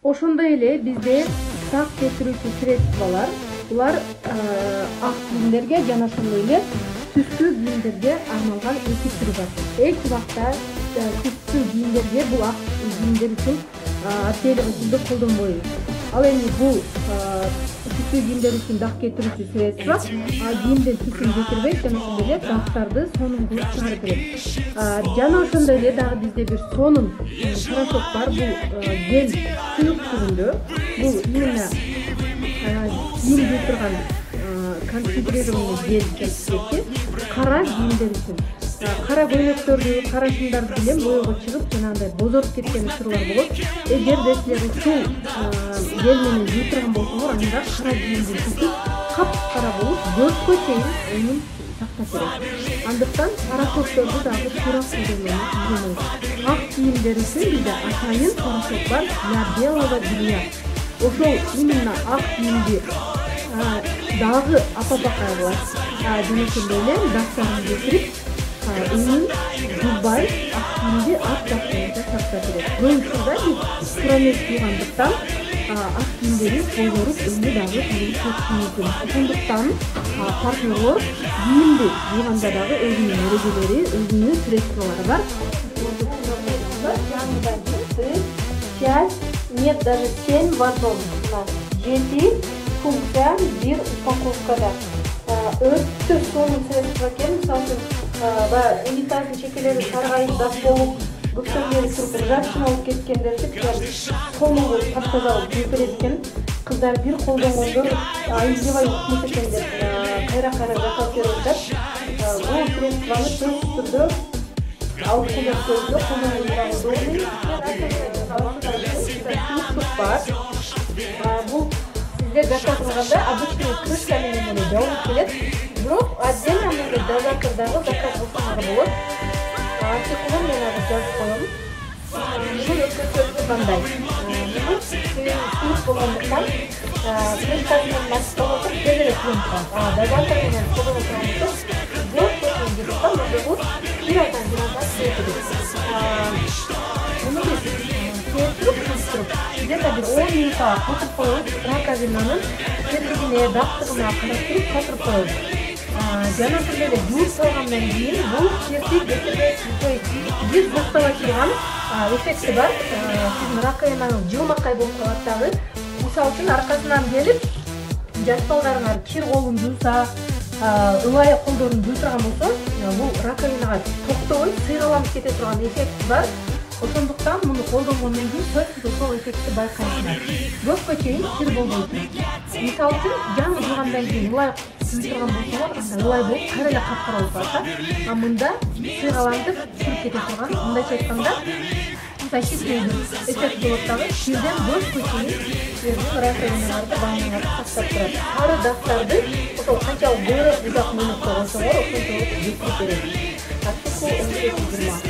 Ошондой эле бизде так кетирүүчү средстволор, булар ак кийимдерге жана ошондой эле түстүү кийимдерге арналган эки түрү бар. Эч убакта түстүү кийимдерге бул ак кийимдер үчүн отдельно колдонбойбуз. Ал эми бул түстүү кийимдер үчүн дак кетирүүчү средство кийимдин түсүн кетирбейт жана ошондой эле дактарды сонун кылып чыгарып берет. Жана ошондой эле дагы бизде бир сонун порошок бар. Бул гель суюк түрүндө. Бул именно кийим жууп турган концентрированный гель келип кара кийимдер үчүн. Кара көйлөктөрдү, кара шымдарды билем боёго чыгып, жанагындай бозоруп кеткен учурлар болот. Эгерде силер ушул гель менен жууп турган болсоңор, анда кара кийимдин түсү капкара болуп, көзгө чейин өнүн сактап берет. Андыктан порошокторду дагы туура колдонууну үйрөнөбүз. Ак кийимдер үчүн бизде атайын порошок бар, для белого белья. Ошол именно ак кийимди дагы апа-бакай кылат. Жана ошондой эле дактарын кетирип, өнүн жуббай, ак кийимди ак дактарда сактап берет. Бул учурда биз промес кийгандыктан ак кийимдерин бозоруп, өнү дагы кетиши мүмкүн. Ошондуктан партнерлор кийимди жууганда дагы өзүнүн эрежелери, өзүнүн средстволору бар. Нет, даже 7 в одном. 7 функция, bir упаковкада. Өтө сонун средство экен. Мисалы үчүн унитаздын чекелери саргайып дас болуп, бүктөлгөнү туруп ржавчина болуп кеткендерди сонун кылып таптазалап жууп берет экен. Кыздар бир колдонгондор айылбай укмуш экен деп кайра-кайра жасап берип атат. Бул средствону сөзсүз түрдө алып келген көзгө колдонгондору бар. Бул сизге заказ кылганда обычный крышка менен эле жабылып келет. Бирок отдельно мындай дозатордагы заказ кылсаңар болот. Артикулун мен азыр жазып коем. Бул өткөзүү кандай? Бул суюк болгондуктан крышка менен басып отуруп тез эле суюнат. Дозатор менен колдонуп турганбыз. Бул бул бир айдан муну где-то bir 10 минутка катып коюп, раковинанын тетигине, дактыгына карап туруп катырып коебуз. Жана ошондой эле жууп салгандан кийин бул терти кетирбей, биз буктабай турган эффекти бар. Сиздин раковинаңыз жылмакай болуп калат дагы. Мисалы үчүн аркасынан келип, жаш балдарыңар кир колун жууса, ылайы колдорун жууп турган болсо, бул раковинага токтобой сыйгаланып кете турган эффекти бар. Ошондуктан муну колдонгондон кийин сөзсүз ошол эффекти байкайсыздар. Көпкө чейин кир болбойт. Мисалы үчүн жаңы жуугандан кийин ылай жууп турган болсоңор, анда ылай болуп кайра эле капкара болуп калат. Мында сыйгалантып чыгып кете турган, мындайча айтканда, защитный эффект болот дагы. Бирден көпкө чейин сиздин раковиналарды, ванналарды сактап турат. Сары дактарды ошол канчалык көбүрөөк узак мөөнөткө койсоңор, ошончолук жетирип берет. Артикул 18-20.